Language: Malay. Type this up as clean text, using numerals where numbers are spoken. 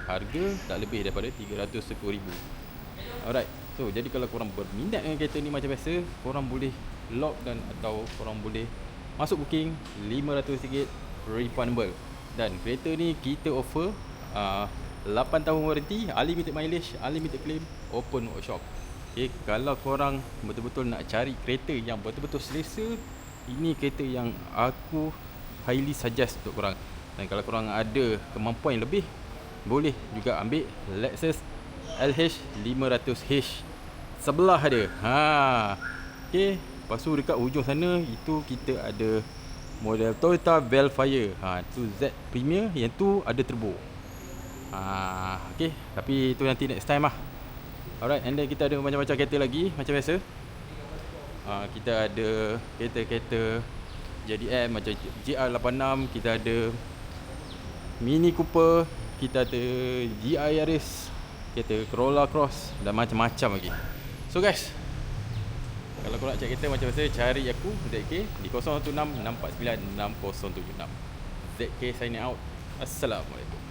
harga tak lebih daripada 310,000. Alright, so jadi kalau korang berminat dengan kereta ni macam biasa, korang boleh log dan atau korang boleh masuk booking RM500 refundable. Dan kereta ni kita offer 8 tahun warranty, unlimited mileage, unlimited claim, open workshop. Okay, kalau korang betul-betul nak cari kereta yang betul-betul selesa, ini kereta yang aku highly suggest untuk korang. Dan kalau korang ada kemampuan yang lebih, boleh juga ambil Lexus LH500H. Sebelah ada. Okay. Lepas tu dekat ujung sana itu kita ada model Toyota Velfire. Tu Z Premier, yang tu ada turbo. Okay. Tapi itu nanti next time lah. Alright, and then kita ada macam-macam kereta lagi macam biasa. Kita ada kereta-kereta JDM macam GR86, kita ada Mini Cooper, kita ada GI Yaris, kereta Corolla Cross dan macam-macam lagi. So guys, kalau korang nak cari kereta macam biasa, cari aku ZK di 0176 649 6076. ZK signing out. Assalamualaikum.